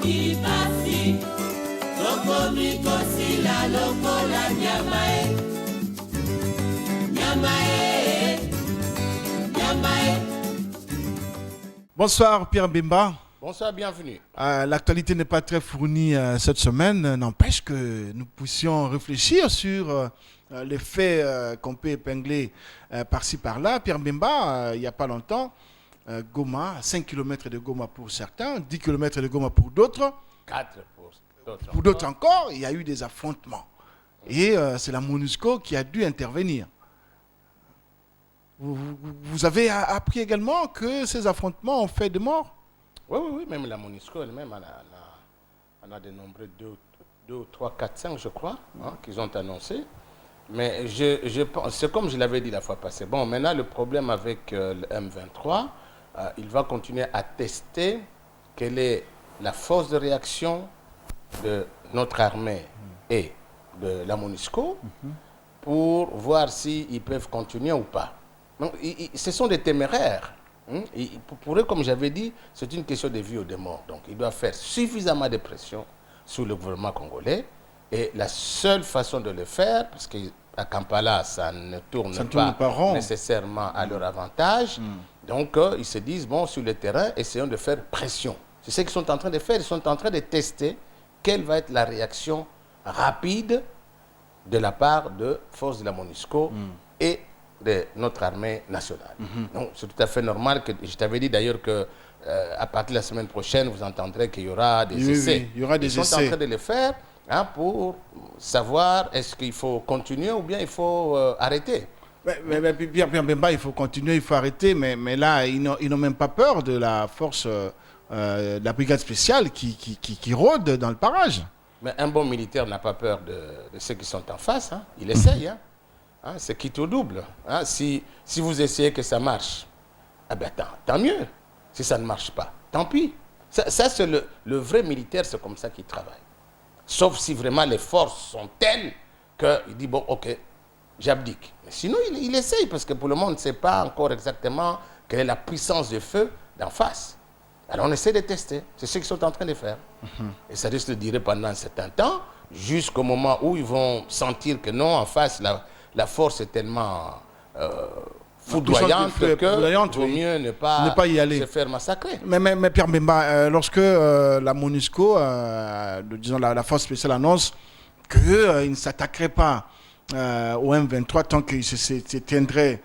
Ibasi, Tokomi Kosila Lokola Nyamae, Nyamae, Nyamae. Bonsoir Pierre Mbemba. Bonsoir, bienvenue. L'actualité n'est pas très fournie cette semaine, n'empêche que nous puissions réfléchir sur les faits qu'on peut épingler par-ci par-là. Pierre Mbemba, il n'y a pas longtemps, Goma, 5 km de Goma pour certains, 10 km de Goma pour d'autres. 4 pour d'autres. Pour d'autres encore, il y a eu des affrontements. Et c'est la MONUSCO qui a dû intervenir. Vous avez appris également que ces affrontements ont fait des morts? Oui, même la MONUSCO elle-même, elle a dénombré 2, 3, 4, 5, je crois, qu'ils ont annoncé. Mais je pense, c'est comme je l'avais dit la fois passée. Bon, maintenant, le problème avec le M23, il va continuer à tester quelle est la force de réaction de notre armée et de la MONUSCO pour voir s'ils peuvent continuer ou pas. Donc, ce sont des téméraires. Pour eux, comme j'avais dit, c'est une question de vie ou de mort. Donc, ils doivent faire suffisamment de pression sur le gouvernement congolais. Et la seule façon de le faire, parce qu'à Kampala, ça ne tourne pas nécessairement à leur avantage, donc ils se disent, bon, sur le terrain, essayons de faire pression. C'est ce qu'ils sont en train de faire. Ils sont en train de tester quelle va être la réaction rapide de la part de forces de la MONUSCO et de notre armée nationale. Donc, c'est tout à fait normal que je t'avais dit d'ailleurs que à partir de la semaine prochaine, vous entendrez qu'il y aura des essais. Oui, il y aura des essais. Ils sont en train de le faire pour savoir est-ce qu'il faut continuer ou bien il faut arrêter. Mais Pierre Mbemba, il faut continuer, il faut arrêter. Mais là, ils n'ont même pas peur de la force de la brigade spéciale qui rôde dans le parage. Mais un bon militaire n'a pas peur de ceux qui sont en face. Il essaye. C'est quitte au double. Si vous essayez que ça marche, tant mieux. Si ça ne marche pas, tant pis. Ça c'est le vrai militaire, c'est comme ça qu'il travaille. Sauf si vraiment les forces sont telles qu'il dit, bon, ok, j'abdique. Mais sinon, il essaye, parce que pour le monde, on ne sait pas encore exactement quelle est la puissance du feu d'en face. Alors on essaie de tester. C'est ce qu'ils sont en train de faire. Et ça risque de durer pendant un certain temps, jusqu'au moment où ils vont sentir que non, en face, la force est tellement foudroyante que vaut mieux ne pas y aller. Se faire massacrer. Mais Pierre Mbemba, lorsque la MONUSCO, disons la force spéciale annonce qu'il ne s'attaquerait pas au M23 tant qu'ils se tiendraient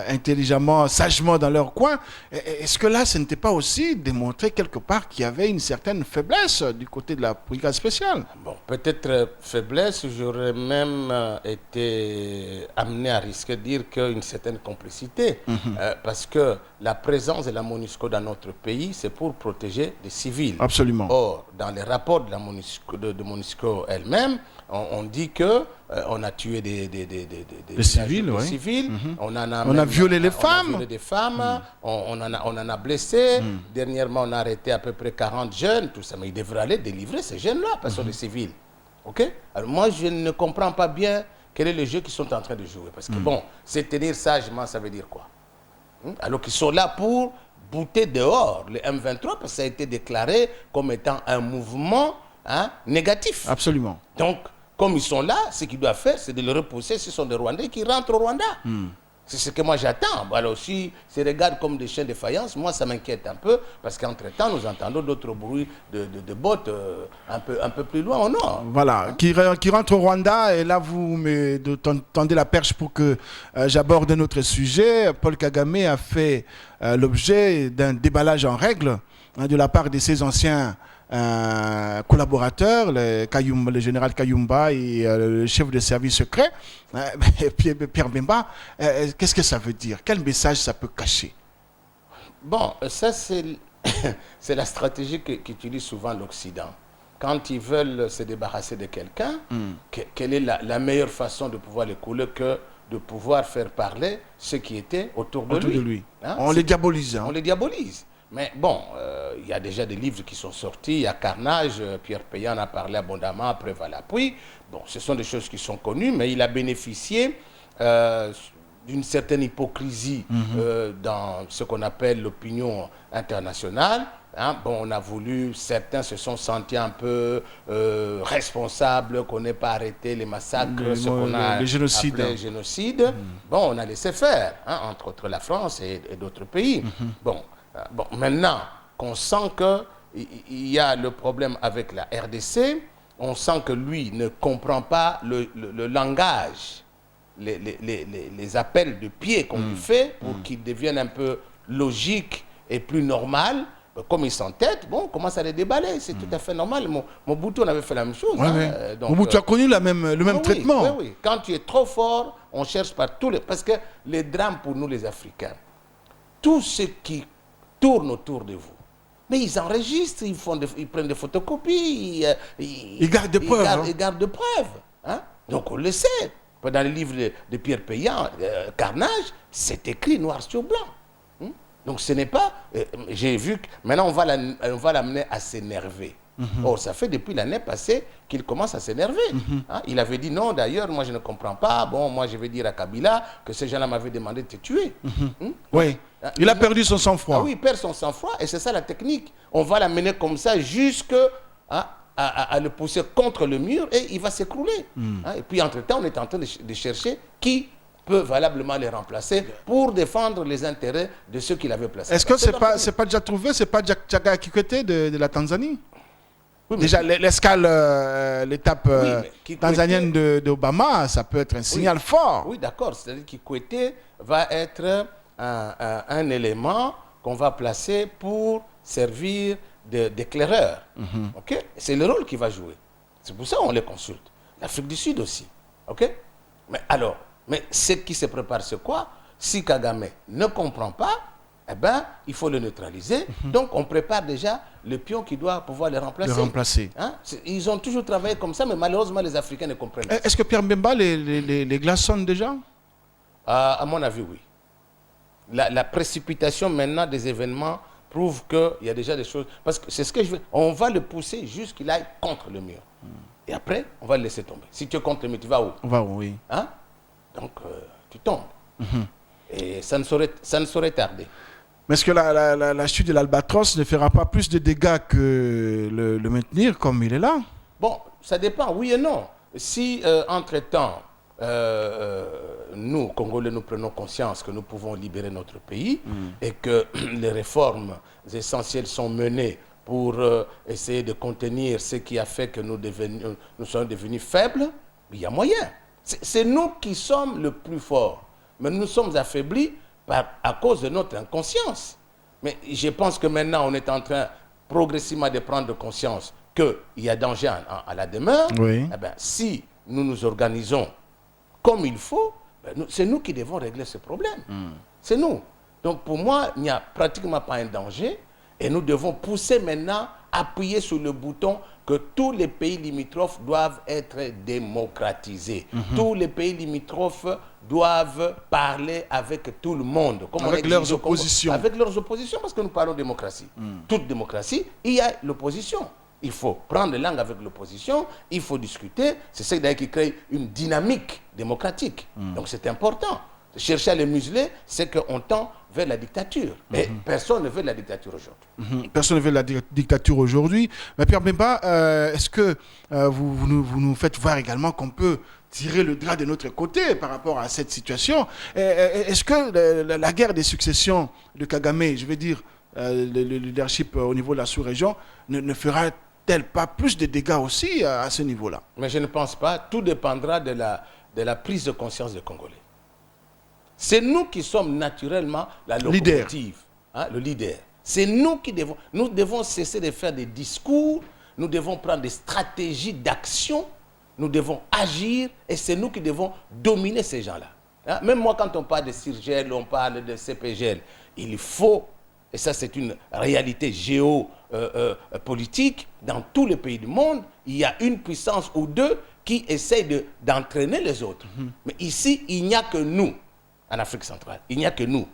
intelligemment, sagement dans leur coin, est-ce que là, ce n'était pas aussi démontrer quelque part qu'il y avait une certaine faiblesse du côté de la brigade spéciale? Bon, peut-être faiblesse, j'aurais même été amené à risquer de dire qu'une certaine complicité, parce que la présence de la MONUSCO dans notre pays, c'est pour protéger les civils. Absolument. Or, dans les rapports de la MONUSCO elle-même, on dit que on a tué des civils, civils. On a violé les femmes. On a violé des femmes, on en a blessé. Dernièrement, on a arrêté à peu près 40 jeunes, tout ça. Mais ils devraient aller délivrer ces jeunes-là, parce que sont des civils. OK? Alors moi, je ne comprends pas bien quel est le jeu qu'ils sont en train de jouer. Parce que bon, c'est tenir sagement, ça veut dire quoi? Alors qu'ils sont là pour bouter dehors le M23, parce que ça a été déclaré comme étant un mouvement négatif. Absolument. Donc, comme ils sont là, ce qu'ils doivent faire, c'est de le repousser. Ce sont des Rwandais qui rentrent au Rwanda. C'est ce que moi j'attends. Alors, si se regardent comme des chiens de faïence, moi ça m'inquiète un peu, parce qu'entre-temps, nous entendons d'autres bruits de bottes un peu plus loin au nord. Voilà, qui rentrent au Rwanda, et là vous me tendez la perche pour que j'aborde un autre sujet. Paul Kagame a fait l'objet d'un déballage en règle de la part de ses anciens collaborateurs, le général Kayumba et le chef de service secret, Pierre Mbemba. Qu'est-ce que ça veut dire? Quel message ça peut cacher? Bon, ça c'est la stratégie qu'utilise souvent l'Occident. Quand ils veulent se débarrasser de quelqu'un, quelle est la meilleure façon de pouvoir le couler que de pouvoir faire parler ceux qui étaient autour de lui. On les diabolise. On les diabolise. Mais bon, il y a déjà des livres qui sont sortis, il y a Carnage, Pierre Payan en a parlé abondamment, Preuve à l'appui. Bon, ce sont des choses qui sont connues, mais il a bénéficié d'une certaine hypocrisie dans ce qu'on appelle l'opinion internationale. Hein. Bon, on a voulu, certains se sont sentis un peu responsables, qu'on n'ait pas arrêté les massacres, ce qu'on a les génocides. appelé génocide. Bon, on a laissé faire, hein, entre autres la France et d'autres pays. Bon, maintenant qu'on sent qu'il y a le problème avec la RDC, on sent que lui ne comprend pas le langage, les appels de pied qu'on lui fait pour qu'il devienne un peu logique et plus normal. Comme il s'entête, bon, on commence à les déballer. C'est tout à fait normal. Mobutu, on avait fait la même chose. Ouais, hein. Donc, Mobutu a connu le même traitement. Oui, oui. Quand tu es trop fort, on cherche par tous les... Parce que les drames pour nous, les Africains, tous ceux qui tournent autour de vous, mais ils enregistrent, ils prennent des photocopies, Ils gardent des preuves. Ils gardent des preuves. Hein. Donc on le sait. Dans les livres de Pierre Payan, Carnage, c'est écrit noir sur blanc. Donc ce n'est pas... j'ai vu que maintenant on va l'amener à s'énerver. Or, ça fait depuis l'année passée qu'il commence à s'énerver. Hein? Il avait dit non, d'ailleurs, moi je ne comprends pas. Bon, moi je vais dire à Kabila que ces gens-là m'avaient demandé de te tuer. Oui. Il a perdu son sang-froid. Ah oui, il perd son sang-froid et c'est ça la technique. On va l'amener comme ça jusqu'à à le pousser contre le mur et il va s'écrouler. Hein? Et puis entre-temps, on est en train de chercher qui peut valablement les remplacer pour défendre les intérêts de ceux qui l'avaient placé. Est-ce que c'est pas déjà trouvé, c'est pas Jakaya Kikwete de la Tanzanie? Oui, déjà, l'escale, l'étape tanzanienne d'Obama, ça peut être un signal fort. Oui, d'accord. C'est-à-dire que Kikwete va être un élément qu'on va placer pour servir d'éclaireur. Okay? C'est le rôle qu'il va jouer. C'est pour ça qu'on les consulte. L'Afrique du Sud aussi. Okay? Mais ce qui se prépare, c'est quoi? Si Kagame ne comprend pas, eh ben, il faut le neutraliser. Donc, on prépare déjà le pion qui doit pouvoir le remplacer. Hein? Ils ont toujours travaillé comme ça, mais malheureusement, les Africains ne comprennent pas. Est-ce que Pierre Mbemba les glaçonne déjà? À mon avis, oui. La précipitation maintenant des événements prouve qu'il y a déjà des choses... Parce que c'est ce que je veux. On va le pousser jusqu'il aille contre le mur. Et après, on va le laisser tomber. Si tu es contre le mur, tu vas où? On va où, oui. Hein? Donc, tu tombes. Et ça ne saurait tarder. Mais est-ce que la chute de l'Albatros ne fera pas plus de dégâts que le maintenir comme il est là? Bon, ça dépend, oui et non. Si, entre-temps, nous, Congolais, nous prenons conscience que nous pouvons libérer notre pays et que les réformes essentielles sont menées pour essayer de contenir ce qui a fait que nous sommes devenus faibles, il y a moyen. C'est nous qui sommes le plus forts. Mais nous sommes affaiblis à cause de notre inconscience. Mais je pense que maintenant, on est en train progressivement de prendre conscience qu'il y a danger à la demeure. Oui. Eh bien, si nous nous organisons comme il faut, c'est nous qui devons régler ce problème. C'est nous. Donc pour moi, il n'y a pratiquement pas un danger. Et nous devons pousser maintenant, appuyer sur le bouton que tous les pays limitrophes doivent être démocratisés. Tous les pays limitrophes doivent parler avec tout le monde. Comme avec leurs oppositions. Avec leurs oppositions, parce que nous parlons de démocratie. Toute démocratie, il y a l'opposition. Il faut prendre langue avec l'opposition, il faut discuter. C'est ça d'ailleurs qui crée une dynamique démocratique. Donc c'est important. Chercher à les museler, c'est qu'on tend vers la dictature. Et personne ne veut de la dictature aujourd'hui. Personne ne veut de la dictature aujourd'hui. Mais Pierre Mbemba, est-ce que vous nous faites voir également qu'on peut tirer le drap de notre côté par rapport à cette situation? Est-ce que la guerre des successions de Kagame, je veux dire, le leadership au niveau de la sous-région, ne fera-t-elle pas plus de dégâts aussi à ce niveau-là? Mais je ne pense pas. Tout dépendra de la prise de conscience des Congolais. C'est nous qui sommes naturellement la locomotive, hein, le leader. C'est nous qui devons cesser de faire des discours, nous devons prendre des stratégies d'action, nous devons agir et c'est nous qui devons dominer ces gens-là. Hein? Même moi, quand on parle de CIRGL, on parle de CPGL, il faut, et ça c'est une réalité géopolitique, dans tous les pays du monde, il y a une puissance ou deux qui essayent d'entraîner les autres. Mais ici, il n'y a que nous. En Afrique centrale, il n'y a que nous.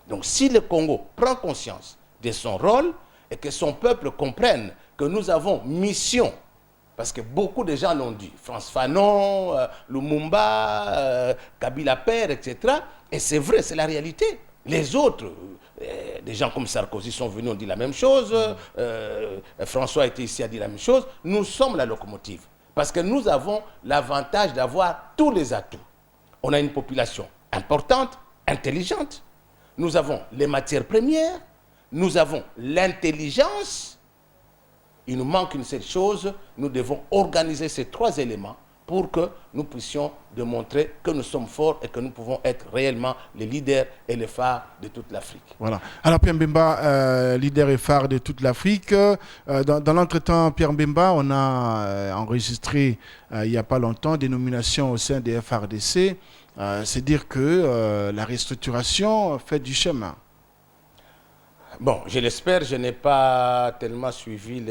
Donc si le Congo prend conscience de son rôle et que son peuple comprenne que nous avons mission Parce que beaucoup de gens l'ont dit. Frantz Fanon, Lumumba, Kabila Père, etc. Et c'est vrai, c'est la réalité. Les autres, des gens comme Sarkozy sont venus, ont dit la même chose. François était ici, a dit la même chose. Nous sommes la locomotive. Parce que nous avons l'avantage d'avoir tous les atouts. On a une population importante, intelligente. Nous avons les matières premières. Nous avons l'intelligence. Il nous manque une seule chose, nous devons organiser ces 3 éléments pour que nous puissions démontrer que nous sommes forts et que nous pouvons être réellement les leaders et les phares de toute l'Afrique. Voilà. Alors Pierre Mbemba, leader et phare de toute l'Afrique. Dans l'entretemps, Pierre Mbemba, on a enregistré il n'y a pas longtemps des nominations au sein des FRDC. C'est dire que la restructuration fait du chemin. Bon, je l'espère, je n'ai pas tellement suivi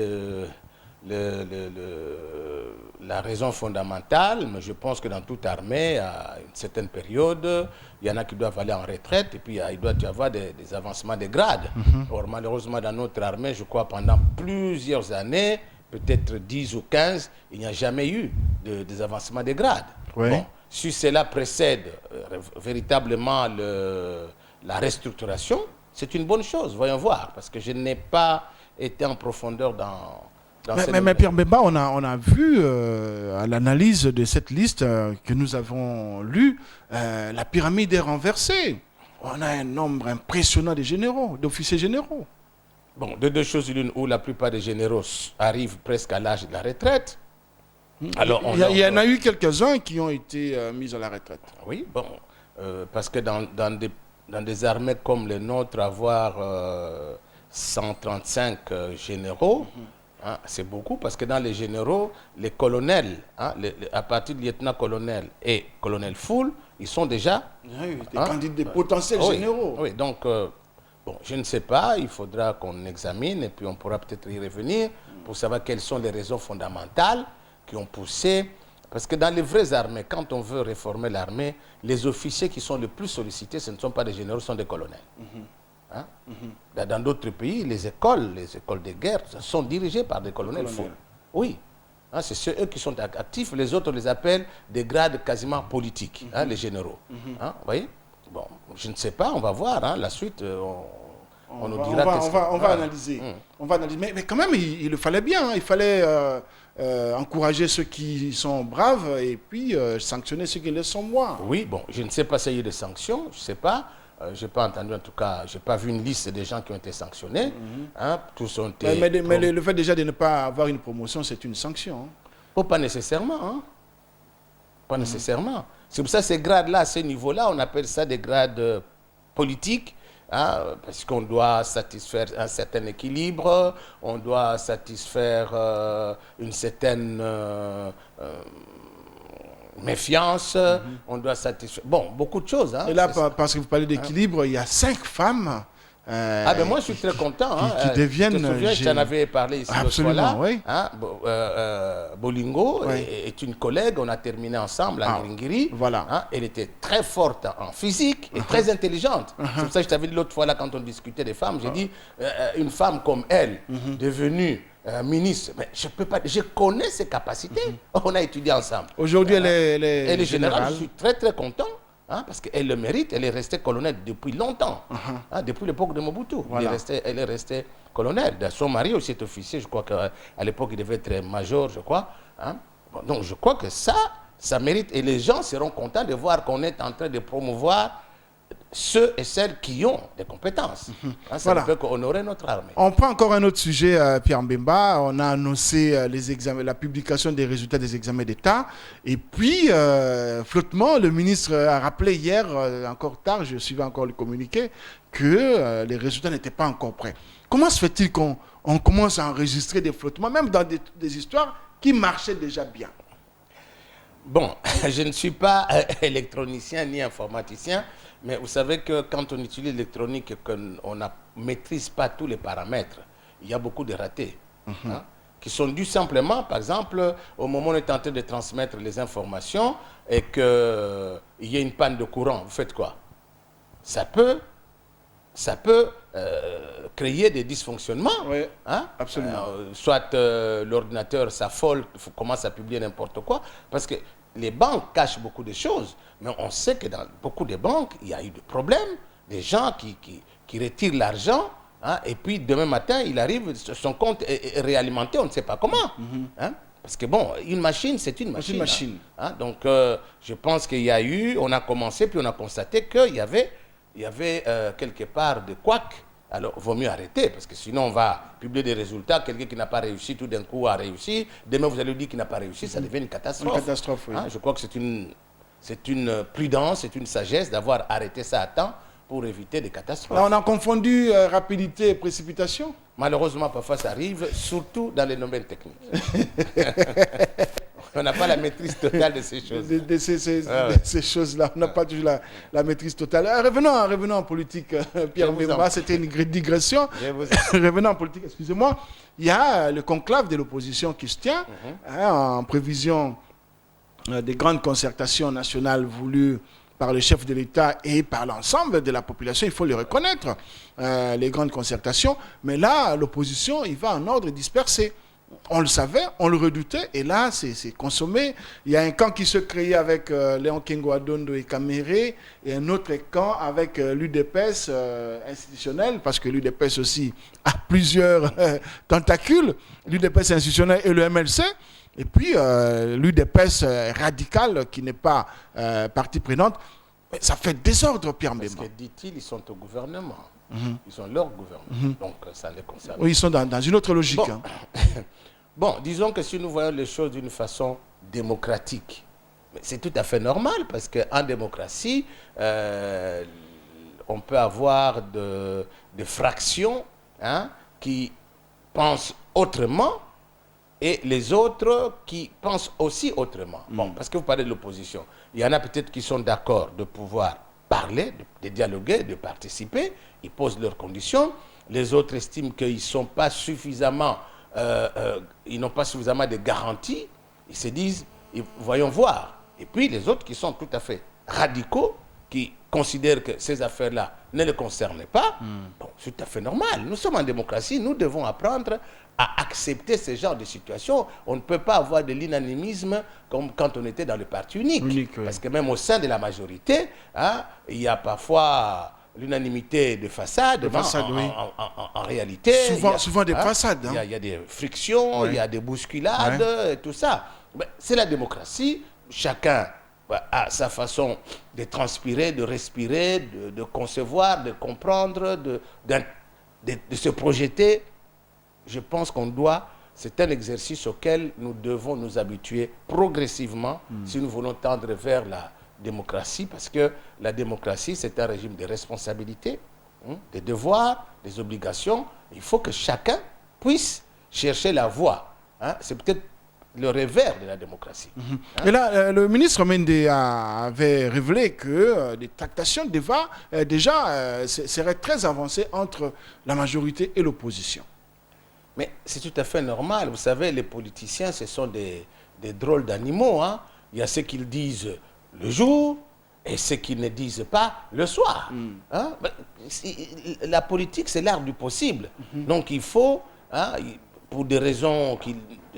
la raison fondamentale, mais je pense que dans toute armée, à une certaine période, il y en a qui doivent aller en retraite et puis il doit y avoir des avancements de grade. Or, malheureusement, dans notre armée, je crois pendant plusieurs années, peut-être 10 ou 15, il n'y a jamais eu des avancements de grade. Oui. Bon, si cela précède véritablement la restructuration, c'est une bonne chose, voyons voir, parce que je n'ai pas été en profondeur dans mais Pierre Mbemba, on a vu à l'analyse de cette liste que nous avons lue, la pyramide est renversée. On a un nombre impressionnant de généraux, d'officiers généraux. Bon, de 2 choses l'une, où la plupart des généraux arrivent presque à l'âge de la retraite. Alors, il y en a eu quelques-uns qui ont été mis à la retraite. Oui, bon, parce que dans des armées comme les nôtres, avoir 135 généraux, hein, c'est beaucoup, parce que dans les généraux, les colonels, hein, à partir de lieutenant-colonel et colonel full, ils sont déjà des potentiels généraux. Oui, donc, bon, je ne sais pas, il faudra qu'on examine et puis on pourra peut-être y revenir pour savoir quelles sont les raisons fondamentales qui ont poussé. Parce que dans les vraies armées, quand on veut réformer l'armée, les officiers qui sont les plus sollicités, ce ne sont pas des généraux, ce sont des colonels. Hein? Dans d'autres pays, les écoles de guerre sont dirigées par des colonels fous. Oui. Hein, c'est eux qui sont actifs, les autres, on les appelle des grades quasiment politiques, hein, les généraux. Hein, vous voyez? Bon, je ne sais pas, on va voir, hein, la suite, on nous dira on va analyser. On va analyser. Mais quand même, il le fallait bien, hein, il fallait encourager ceux qui sont braves et puis sanctionner ceux qui le sont moins. Oui, bon, je ne sais pas s'il y a eu des sanctions, je ne sais pas. Je n'ai pas entendu, en tout cas, je n'ai pas vu une liste des gens qui ont été sanctionnés. Hein, tous ont été mais le fait déjà de ne pas avoir une promotion, c'est une sanction. Hein. Oh, pas nécessairement. Hein. Pas nécessairement. C'est pour ça que ces grades-là, à ce niveau-là, on appelle ça des grades politiques. Hein, parce qu'on doit satisfaire un certain équilibre, on doit satisfaire une certaine méfiance, on doit satisfaire... Bon, beaucoup de choses. Hein, et là, parce que vous parlez d'équilibre, il y a 5 femmes... ben moi, je suis très content. Qui deviennent... Je te souviens, je t'en avais parlé ici l'autre fois là. Oui. Hein, Bolingo est une collègue, on a terminé ensemble à Ngringiri. Voilà. Hein, elle était très forte en physique et très intelligente. C'est pour ça que je t'avais dit l'autre fois là, quand on discutait des femmes, j'ai dit, une femme comme elle, devenue ministre, mais je peux pas, je connais ses capacités. On a étudié ensemble. Aujourd'hui, elle est générale. Je suis très très content. Hein, parce qu'elle le mérite, elle est restée colonel depuis longtemps, hein, depuis l'époque de Mobutu. Voilà. Elle est restée colonel. Son mari aussi est officier, je crois qu'à l'époque il devait être major, je crois. Hein. Bon, donc je crois que ça mérite, et les gens seront contents de voir qu'on est en train de promouvoir ceux et celles qui ont des compétences. Hein, ça ne peut qu'honorer notre armée. On prend encore un autre sujet, Pierre Mbemba. On a annoncé la publication des résultats des examens d'État. Et puis, flottement, le ministre a rappelé hier, encore tard, je suivais encore le communiqué, que les résultats n'étaient pas encore prêts. Comment se fait-il qu'on commence à enregistrer des flottements, même dans des histoires qui marchaient déjà bien? Bon, je ne suis pas électronicien ni informaticien, mais vous savez que quand on utilise l'électronique et qu'on ne maîtrise pas tous les paramètres, il y a beaucoup de ratés, hein, qui sont dus simplement, par exemple, au moment où on est en train de transmettre les informations et qu'il y a une panne de courant, vous faites quoi? Ça peut ça peut créer des dysfonctionnements. Oui, Hein? absolument. Soit l'ordinateur s'affole, commence à publier n'importe quoi, parce que les banques cachent beaucoup de choses, mais on sait que dans beaucoup de banques, il y a eu des problèmes, des gens qui retirent l'argent, hein, et puis demain matin, il arrive, son compte est réalimenté, on ne sait pas comment. Hein? Parce que bon, une machine, c'est une machine. Une machine. Hein? Hein? Donc, je pense qu'il y a eu, on a commencé, puis on a constaté qu'il y avait quelque part de couac. Alors, il vaut mieux arrêter, parce que sinon, on va publier des résultats. Quelqu'un qui n'a pas réussi, tout d'un coup, a réussi. Demain, vous allez lui dire qu'il n'a pas réussi, ça devient une catastrophe. Une catastrophe, oui. Hein, je crois que c'est une prudence, c'est une sagesse d'avoir arrêté ça à temps pour éviter des catastrophes. Là, on a confondu rapidité et précipitation. Malheureusement, parfois, ça arrive, surtout dans les domaines techniques. On n'a pas la maîtrise totale de ces choses. De ces choses-là, on n'a pas toujours la maîtrise totale. Revenons en politique, Pierre Mbemba, c'était une digression. Revenons en politique, excusez-moi. Il y a le conclave de l'opposition qui se tient, hein, en prévision des grandes concertations nationales voulues par le chef de l'État et par l'ensemble de la population, il faut le reconnaître, les grandes concertations. Mais là, l'opposition, il va en ordre dispersé. On le savait, on le redoutait, et là, c'est consommé. Il y a un camp qui se crée avec Léon Kengo Adondo et Kaméré, et un autre camp avec l'UDPS institutionnel, parce que l'UDPS aussi a plusieurs tentacules, l'UDPS institutionnel et le MLC, et puis l'UDPS radical, qui n'est pas partie prenante. Mais ça fait désordre, Pierre Mbemba. Parce que, dit-il, ils sont au gouvernement. Ils ont leur gouvernement, donc ça les concerne. Oui, ils sont dans une autre logique. Bon. Hein. Bon, disons que si nous voyons les choses d'une façon démocratique, c'est tout à fait normal, parce qu'en démocratie, on peut avoir des fractions, hein, qui pensent autrement, et les autres qui pensent aussi autrement. Bon, parce que vous parlez de l'opposition. Il y en a peut-être qui sont d'accord de pouvoir parler, de dialoguer, de participer. Ils posent leurs conditions. Les autres estiment qu'ils sont pas suffisamment, ils n'ont pas suffisamment de garanties. Ils se disent, voyons voir. Et puis les autres qui sont tout à fait radicaux, qui considèrent que ces affaires-là ne les concernent pas, bon, c'est tout à fait normal. Nous sommes en démocratie, nous devons apprendre à accepter ce genre de situation. On ne peut pas avoir de l'unanimisme comme quand on était dans le parti unique. Oui. Parce que même au sein de la majorité, hein, il y a parfois l'unanimité de façade. Oui. En réalité, souvent des façades. Il y a des frictions, il y a des bousculades, et tout ça. C'est la démocratie. Chacun a sa façon de transpirer, de respirer, de concevoir, de comprendre, de se projeter. Je pense qu'on doit, c'est un exercice auquel nous devons nous habituer progressivement si nous voulons tendre vers la démocratie, parce que la démocratie, c'est un régime de responsabilité, des devoirs, des obligations. Il faut que chacun puisse chercher la voie. Hein. C'est peut-être le revers de la démocratie. Et là, le ministre Mende avait révélé que des tractations seraient très avancées entre la majorité et l'opposition. Mais c'est tout à fait normal. Vous savez, les politiciens, ce sont des drôles d'animaux. Hein. Il y a ceux qu'ils disent le jour et ceux qui ne disent pas le soir. Hein? La politique, c'est l'art du possible. Donc il faut, hein, pour des raisons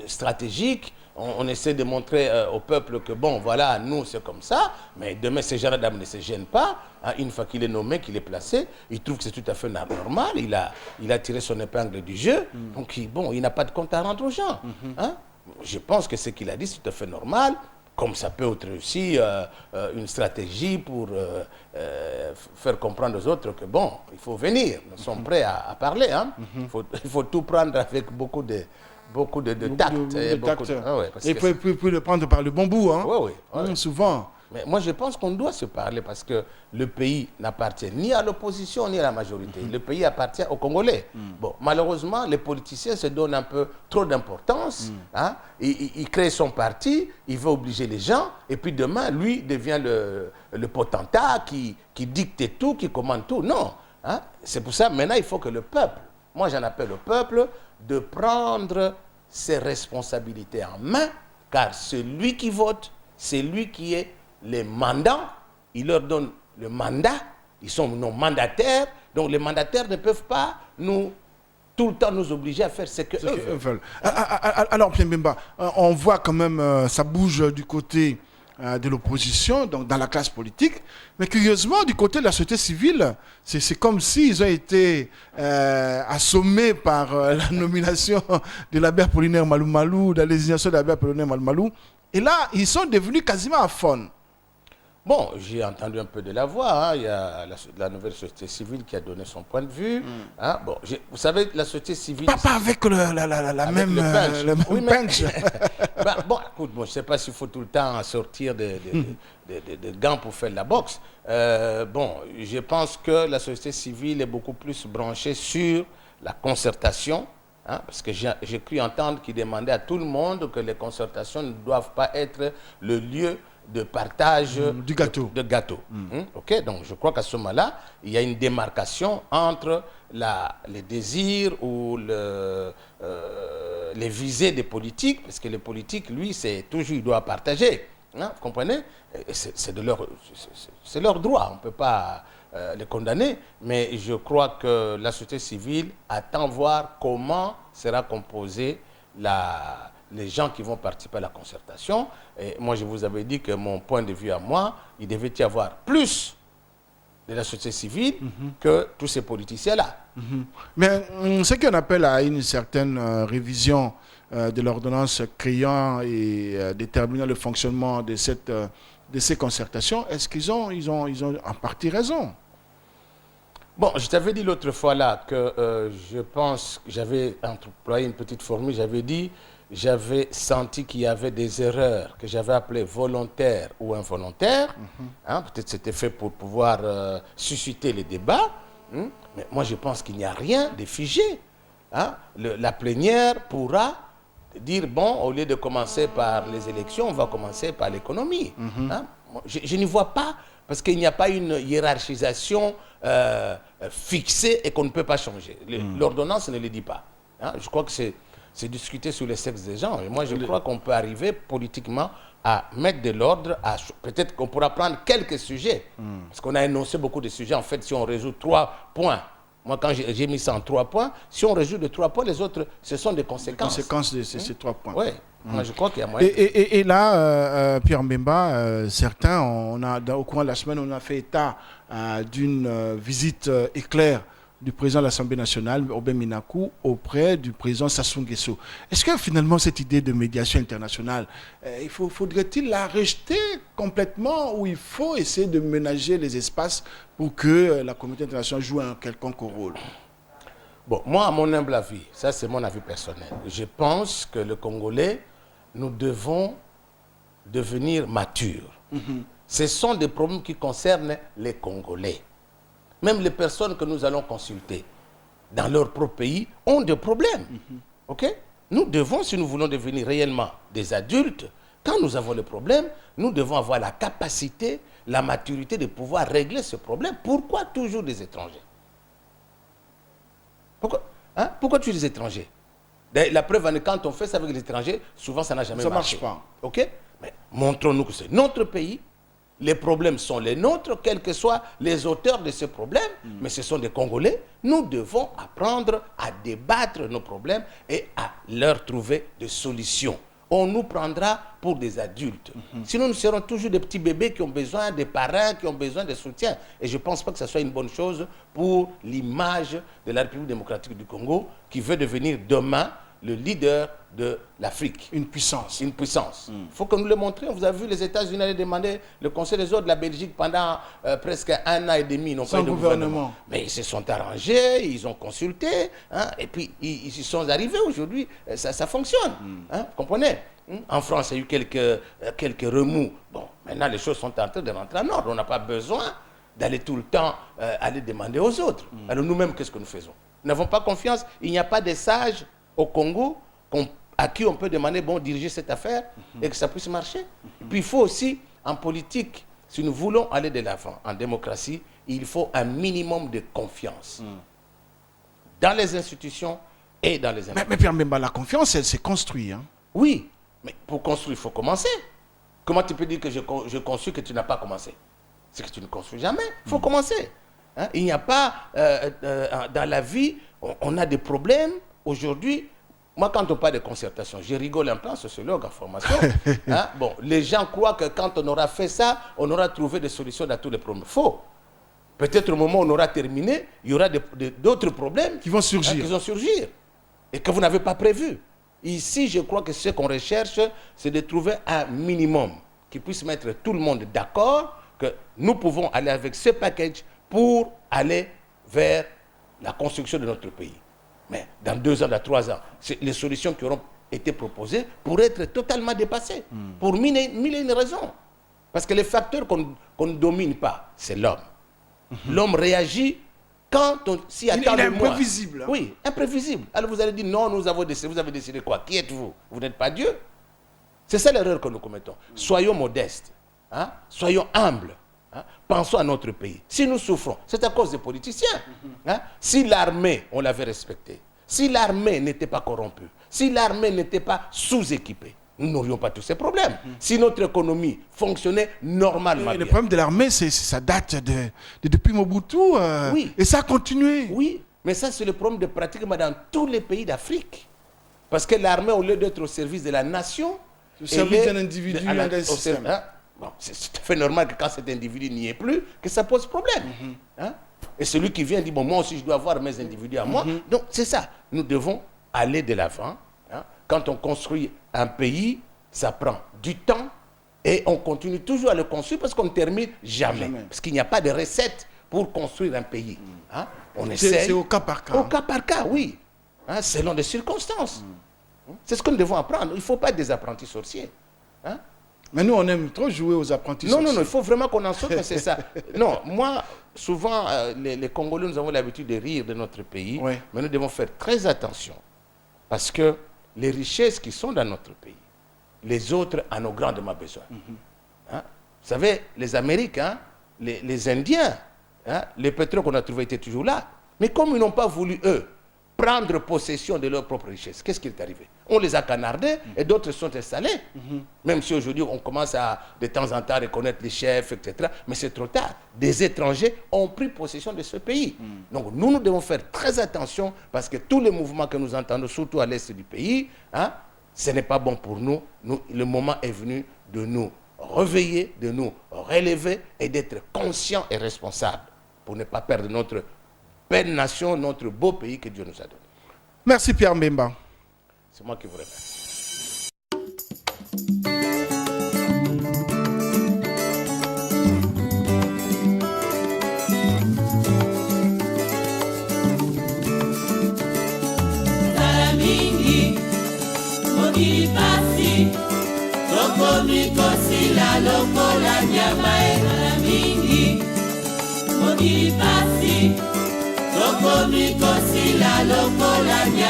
stratégiques, on essaie de montrer au peuple que bon, voilà, nous c'est comme ça, mais demain ces gens ne se gênent pas. Hein, une fois qu'il est nommé, qu'il est placé, il trouve que c'est tout à fait normal. Il a tiré son épingle du jeu, donc il n'a pas de compte à rendre aux gens. Hein? Je pense que ce qu'il a dit, c'est tout à fait normal. Comme ça peut être aussi une stratégie pour faire comprendre aux autres que bon, il faut venir. Nous sommes prêts à parler. Hein? Il faut tout prendre avec beaucoup de tact. Et puis le prendre par le bon bout. Hein? Oui. Souvent. Mais moi, je pense qu'on doit se parler parce que le pays n'appartient ni à l'opposition ni à la majorité. Le pays appartient aux Congolais. Bon, malheureusement, les politiciens se donnent un peu trop d'importance. Hein? Il crée son parti, il veut obliger les gens, et puis demain, lui devient le potentat qui dicte tout, qui commande tout. Non. Hein? C'est pour ça, maintenant, il faut que le peuple, moi j'en appelle au peuple, de prendre ses responsabilités en main, car celui qui vote, c'est lui qui est les mandants, il leur donne le mandat, ils sont nos mandataires, Donc les mandataires ne peuvent pas tout le temps nous obliger à faire ce que eux veulent. Alors, Pierre Mbemba, on voit quand même, ça bouge du côté de l'opposition, donc dans la classe politique, mais curieusement, du côté de la société civile, c'est comme s'ils ont été assommés par la nomination de l'abbé Apollinaire Malou Malou, la désignation de l'abbé Apollinaire Malou Malou, et là, ils sont devenus quasiment à fond. Bon, j'ai entendu un peu de la voix. Hein. Il y a la nouvelle société civile qui a donné son point de vue. Hein. Bon, vous savez, la société civile... Pas avec la même punch. Bon, écoute, je ne sais pas s'il faut tout le temps sortir de gants pour faire de la boxe. Bon, je pense que la société civile est beaucoup plus branchée sur la concertation. Hein, parce que j'ai cru entendre qu'il demandait à tout le monde que les concertations ne doivent pas être le lieu de partage du gâteau. De gâteau. Ok, donc je crois qu'à ce moment-là, il y a une démarcation entre les désirs ou les visées des politiques, parce que les politiques, lui, c'est toujours, il doit partager. Hein, vous comprenez? C'est leur droit, on ne peut pas les condamner, mais je crois que la société civile attend voir comment sera composée les gens qui vont participer à la concertation. Et moi, je vous avais dit que mon point de vue à moi, il devait y avoir plus de la société civile que tous ces politiciens-là. Mais ce qu'on appelle à une certaine révision de l'ordonnance créant et déterminant le fonctionnement de ces concertations, est-ce qu'ils ont en partie raison? Bon, je t'avais dit l'autre fois là que je pense que j'avais employé une petite formule, j'avais senti qu'il y avait des erreurs que j'avais appelées volontaires ou involontaires. Hein, peut-être c'était fait pour pouvoir susciter les débats. Mais moi, je pense qu'il n'y a rien de figé. Hein. La plénière pourra dire, bon, au lieu de commencer par les élections, on va commencer par l'économie. Hein. Je n'y vois pas, parce qu'il n'y a pas une hiérarchisation fixée et qu'on ne peut pas changer. L'ordonnance ne le dit pas. Hein. Je crois que c'est discuter sur les sexes des gens. Et moi, je crois qu'on peut arriver politiquement à mettre de l'ordre. Peut-être qu'on pourra prendre quelques sujets. Parce qu'on a énoncé beaucoup de sujets. En fait, si on résout 3 points, moi, quand j'ai mis ça en 3 points, si on résout de 3 points, les autres, ce sont des conséquences. Les conséquences de ces 3 points. Oui, moi, je crois qu'il y a moyen. Et là, Pierre Mbemba, certains, au courant de la semaine, on a fait état d'une visite éclair du président de l'Assemblée nationale, Aubin Minakou, auprès du président Sassou Nguesso. Est-ce que finalement cette idée de médiation internationale, faudrait-il la rejeter complètement ou il faut essayer de ménager les espaces pour que la communauté internationale joue un quelconque rôle? Bon, moi, à mon humble avis, ça c'est mon avis personnel, je pense que le Congolais, nous devons devenir matures. Ce sont des problèmes qui concernent les Congolais. Même les personnes que nous allons consulter dans leur propre pays ont des problèmes. Ok? Nous devons, si nous voulons devenir réellement des adultes, quand nous avons le problème, nous devons avoir la capacité, la maturité de pouvoir régler ce problème. Pourquoi toujours des étrangers? Pourquoi toujours des étrangers? La preuve, quand on fait ça avec les étrangers, souvent ça n'a jamais marché. Ça ne marche pas. Ok? Mais montrons-nous que c'est notre pays. Les problèmes sont les nôtres, quels que soient les auteurs de ces problèmes, mais ce sont des Congolais. Nous devons apprendre à débattre nos problèmes et à leur trouver des solutions. On nous prendra pour des adultes. Sinon, nous serons toujours des petits bébés qui ont besoin des parrains, qui ont besoin de soutien. Et je ne pense pas que ce soit une bonne chose pour l'image de la République démocratique du Congo, qui veut devenir demain le leader de l'Afrique. Une puissance. Une puissance. Il faut que nous le montrions. Vous avez vu, les États-Unis allaient demander le Conseil des ordres de la Belgique pendant presque 1 an et demi. Ils n'ont pas eu de gouvernement. Mais ils se sont arrangés, ils ont consulté, hein, et puis ils y sont arrivés aujourd'hui. Ça fonctionne. Hein, vous comprenez? En France, il y a eu quelques remous. Bon, maintenant, les choses sont en train de rentrer en ordre. On n'a pas besoin d'aller tout le temps aller demander aux autres. Alors nous-mêmes, qu'est-ce que nous faisons? Nous n'avons pas confiance. Il n'y a pas de sages au Congo à qui on peut demander, bon, diriger cette affaire et que ça puisse marcher. Et puis il faut aussi, en politique, si nous voulons aller de l'avant, en démocratie, il faut un minimum de confiance dans les institutions et dans les individus. Mais Pierre Mbemba, la confiance, elle s'est construite. Hein? Oui, mais pour construire, il faut commencer. Comment tu peux dire que je construis que tu n'as pas commencé? C'est que tu ne construis jamais. Il faut commencer. Hein? Il n'y a pas, dans la vie, on a des problèmes. Aujourd'hui, moi, quand on parle de concertation, je rigole un peu en sociologue, en formation. Hein? Bon, les gens croient que quand on aura fait ça, on aura trouvé des solutions à tous les problèmes. Faux. Peut-être au moment où on aura terminé, il y aura d'autres problèmes qui vont surgir. Qui vont surgir et que vous n'avez pas prévu. Ici, je crois que ce qu'on recherche, c'est de trouver un minimum qui puisse mettre tout le monde d'accord que nous pouvons aller avec ce package pour aller vers la construction de notre pays. Mais dans 2 ans, dans 3 ans, les solutions qui auront été proposées pourraient être totalement dépassées pour mille et une raisons. Parce que les facteurs qu'on ne domine pas, c'est l'homme. L'homme réagit quand s'il y a tant de mois. Il est imprévisible. Hein? Oui, imprévisible. Alors vous allez dire non, vous avez décidé quoi? Qui êtes-vous? Vous n'êtes pas Dieu. C'est ça l'erreur que nous commettons. Soyons modestes, hein? Soyons humbles. Hein? Pensons à notre pays. Si nous souffrons, c'est à cause des politiciens. Hein? Si l'armée, on l'avait respectée, si l'armée n'était pas corrompue, si l'armée n'était pas sous-équipée, nous n'aurions pas tous ces problèmes. Si notre économie fonctionnait normalement. Le problème de l'armée, ça date depuis Mobutu. Oui. Et ça a continué. Oui, mais ça, c'est le problème de pratiquement dans tous les pays d'Afrique. Parce que l'armée, au lieu d'être au service de la nation, au service d'un individu, d'un système. Hein? Bon, c'est tout à fait normal que quand cet individu n'y est plus, que ça pose problème. Hein? Et celui qui vient dit, bon, moi aussi, je dois avoir mes individus à moi. Donc, c'est ça. Nous devons aller de l'avant. Hein? Quand on construit un pays, ça prend du temps et on continue toujours à le construire parce qu'on ne termine jamais. Parce qu'il n'y a pas de recette pour construire un pays. Hein? On essaie. C'est au cas par cas. Au cas par cas, oui. Hein? Selon les circonstances. C'est ce que nous devons apprendre. Il ne faut pas être des apprentis sorciers. Hein? Mais nous, on aime trop jouer aux apprentis sorciers. Non, il faut vraiment qu'on en sorte, mais c'est ça. Non, moi, souvent, les Congolais, nous avons l'habitude de rire de notre pays, mais nous devons faire très attention. Parce que les richesses qui sont dans notre pays, les autres en ont grandement besoin. Hein? Vous savez, les Américains, les Indiens, hein, les pétroles qu'on a trouvés étaient toujours là. Mais comme ils n'ont pas voulu, eux, prendre possession de leurs propres richesses, qu'est-ce qui est arrivé? On les a canardés et d'autres sont installés. Même si aujourd'hui, on commence à, de temps en temps, reconnaître les chefs, etc. Mais c'est trop tard. Des étrangers ont pris possession de ce pays. Donc, nous devons faire très attention parce que tous les mouvements que nous entendons, surtout à l'est du pays, hein, ce n'est pas bon pour nous. Le moment est venu de nous réveiller, de nous relever et d'être conscients et responsables pour ne pas perdre notre belle nation, notre beau pays que Dieu nous a donné. Merci Pierre Mbemba. C'est moi qui vous remercie. Salamingi, mokili pasi, tokomi kosila lokola nyama e. Salamingi, mokili pasi, tokomi kosila lokola nyama.